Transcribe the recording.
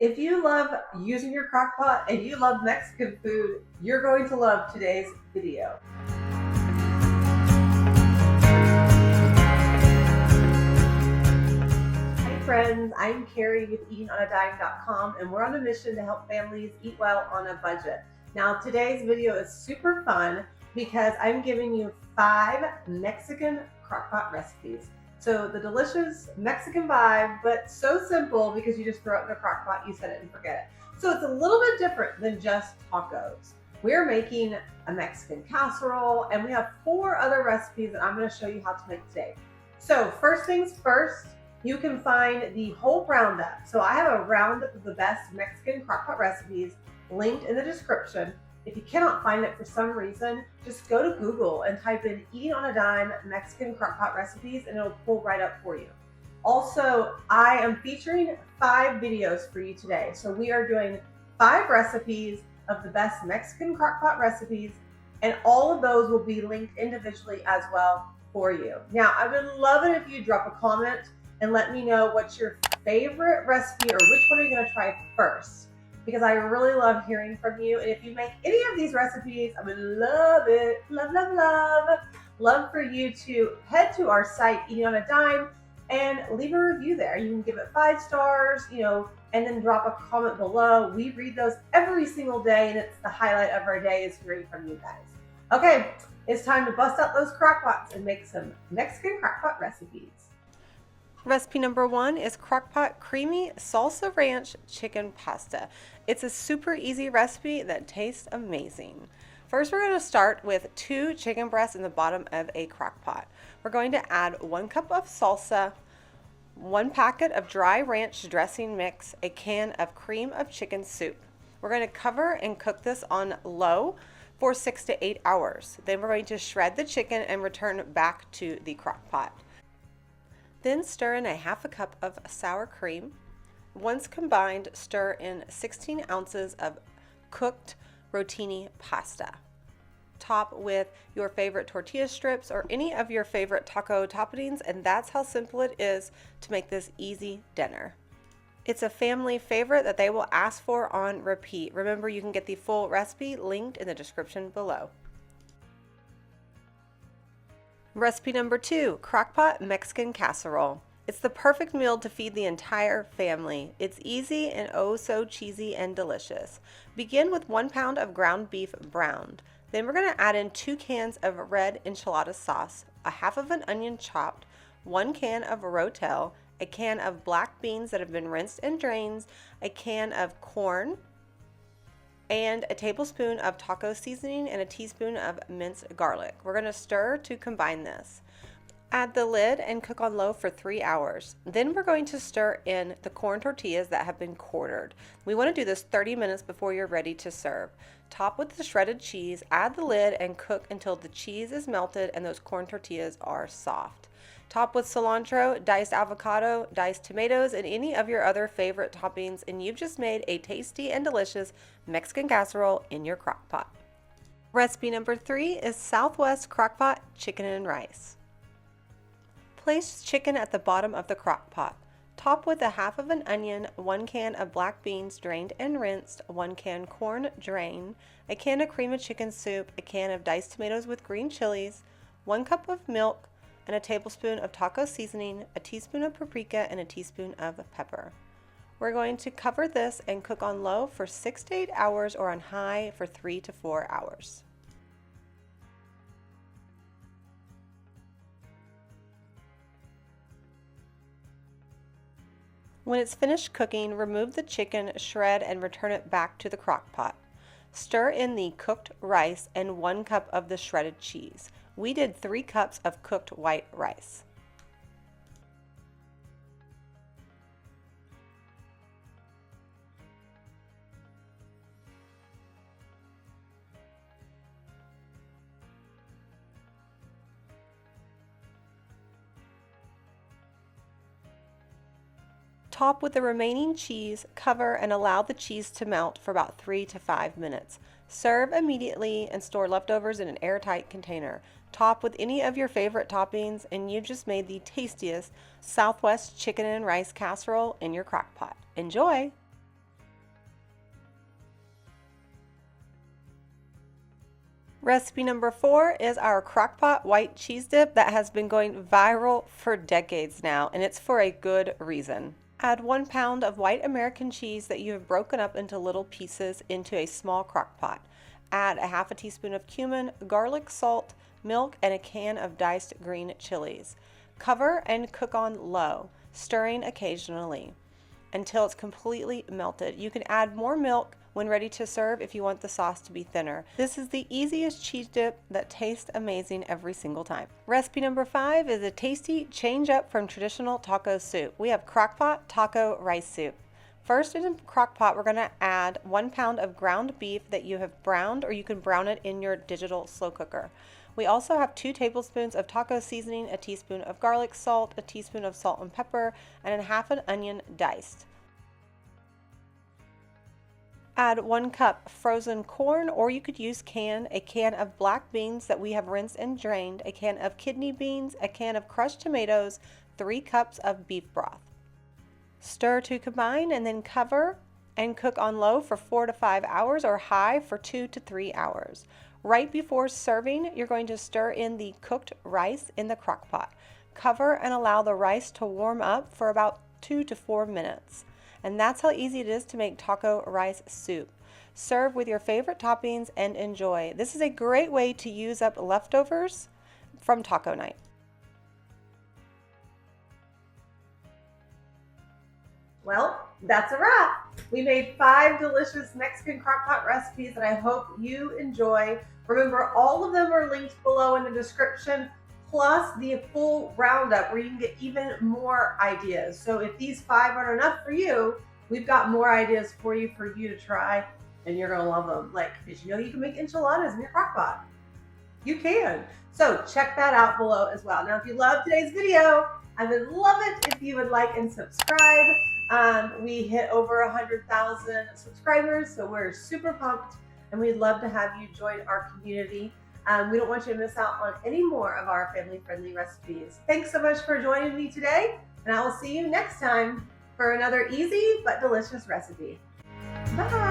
If you love using your crock pot and you love Mexican food, you're going to love today's video. Hi friends, I'm Carrie with eatingonadime.com and we're on a mission to help families eat well on a budget. Now today's video is super fun because I'm giving you 5 Mexican crock pot recipes. So the delicious Mexican vibe, but so simple because you just throw it in a crock pot, you set it and forget it. So it's a little bit different than just tacos. We're making a Mexican casserole and we have 4 other recipes that I'm going to show you how to make today. So first things first, you can find the whole roundup. So I have a roundup of the best Mexican crock pot recipes linked in the description. If you cannot find it for some reason, just go to Google and type in Eating on a Dime Mexican Crock Pot Recipes and it'll pull right up for you. Also, I am featuring 5 videos for you today. So we are doing 5 recipes of the best Mexican crock pot recipes, and all of those will be linked individually as well for you. Now, I would love it if you drop a comment and let me know what's your favorite recipe or which one are you going to try first, because I really love hearing from you. And if you make any of these recipes, I would love it, love for you to head to our site, Eating on a Dime, and leave a review there. You can give it 5 stars, and then drop a comment below. We read those every single day, and it's the highlight of our day is hearing from you guys. Okay, it's time to bust out those crock pots and make some Mexican crock pot recipes. Recipe number 1 is Crock-Pot Creamy Salsa Ranch Chicken Pasta. It's a super easy recipe that tastes amazing. First, we're going to start with 2 chicken breasts in the bottom of a crock pot. We're going to add 1 cup of salsa, 1 packet of dry ranch dressing mix, a can of cream of chicken soup. We're going to cover and cook this on low for 6 to 8 hours. Then we're going to shred the chicken and return back to the crock pot. Then stir in a half a cup of sour cream. Once combined, stir in 16 ounces of cooked rotini pasta. Top with your favorite tortilla strips or any of your favorite taco toppings, and that's how simple it is to make this easy dinner. It's a family favorite that they will ask for on repeat. Remember, you can get the full recipe linked in the description below. Recipe number 2, Crock Pot Mexican Casserole. It's the perfect meal to feed the entire family. It's easy and oh so cheesy and delicious. Begin with 1 pound of ground beef browned. Then we're going to add in 2 cans of red enchilada sauce, a half of an onion chopped, 1 can of rotel, a can of black beans that have been rinsed and drained, a can of corn, and a tablespoon of taco seasoning and a teaspoon of minced garlic. We're going to stir to combine this. Add the lid and cook on low for 3 hours. Then we're going to stir in the corn tortillas that have been quartered. We want to do this 30 minutes before you're ready to serve. Top with the shredded cheese, add the lid, and cook until the cheese is melted and those corn tortillas are soft. Top with cilantro, diced avocado, diced tomatoes, and any of your other favorite toppings, and you've just made a tasty and delicious Mexican casserole in your crock pot. Recipe number 3 is Southwest Crockpot Chicken and Rice. Place chicken at the bottom of the crock pot. Top with a half of an onion, 1 can of black beans drained and rinsed, 1 can corn drained, a can of cream of chicken soup, a can of diced tomatoes with green chilies, 1 cup of milk, and a tablespoon of taco seasoning, a teaspoon of paprika, and a teaspoon of pepper. We're going to cover this and cook on low for 6 to 8 hours or on high for 3 to 4 hours. When it's finished cooking, remove the chicken, shred, and return it back to the crock pot. Stir in the cooked rice and 1 cup of the shredded cheese. We did 3 cups of cooked white rice. Top with the remaining cheese, cover, and allow the cheese to melt for about 3 to 5 minutes. Serve immediately and store leftovers in an airtight container. Top with any of your favorite toppings, and you've just made the tastiest Southwest chicken and rice casserole in your crock pot. Enjoy! Recipe number 4 is our Crock-Pot white cheese dip that has been going viral for decades now, and it's for a good reason. Add 1 pound of white American cheese that you have broken up into little pieces into a small crock pot. Add a half a teaspoon of cumin, garlic, salt, milk, and a can of diced green chilies. Cover and cook on low, stirring occasionally until it's completely melted. You can add more milk when ready to serve if you want the sauce to be thinner. This is the easiest cheese dip that tastes amazing every single time. Recipe number 5 is a tasty change up from traditional taco soup. We have Crock-Pot taco rice soup. First, in a crock pot, we're going to add 1 pound of ground beef that you have browned, or you can brown it in your digital slow cooker. We also have 2 tablespoons of taco seasoning, a teaspoon of garlic salt, a teaspoon of salt and pepper, and a half an onion diced. Add 1 cup frozen corn, or you could use a can of black beans that we have rinsed and drained, a can of kidney beans, a can of crushed tomatoes, 3 cups of beef broth. Stir to combine and then cover and cook on low for 4 to 5 hours or high for 2 to 3 hours. Right before serving, you're going to stir in the cooked rice in the crock pot. Cover and allow the rice to warm up for about 2 to 4 minutes. And that's how easy it is to make taco rice soup. Serve with your favorite toppings and enjoy. This is a great way to use up leftovers from taco night. Well, that's a wrap. We made 5 delicious Mexican crockpot recipes that I hope you enjoy. Remember, all of them are linked below in the description, plus the full roundup where you can get even more ideas. So if these 5 aren't enough for you, we've got more ideas for you to try, and you're gonna love them. Like, did you know you can make enchiladas in your crock pot? You can. So check that out below as well. Now, if you loved today's video, I would love it if you would like and subscribe. We hit over 100,000 subscribers, so we're super pumped, and we'd love to have you join our community. We don't want you to miss out on any more of our family-friendly recipes. Thanks so much for joining me today, and I will see you next time for another easy but delicious recipe. Bye!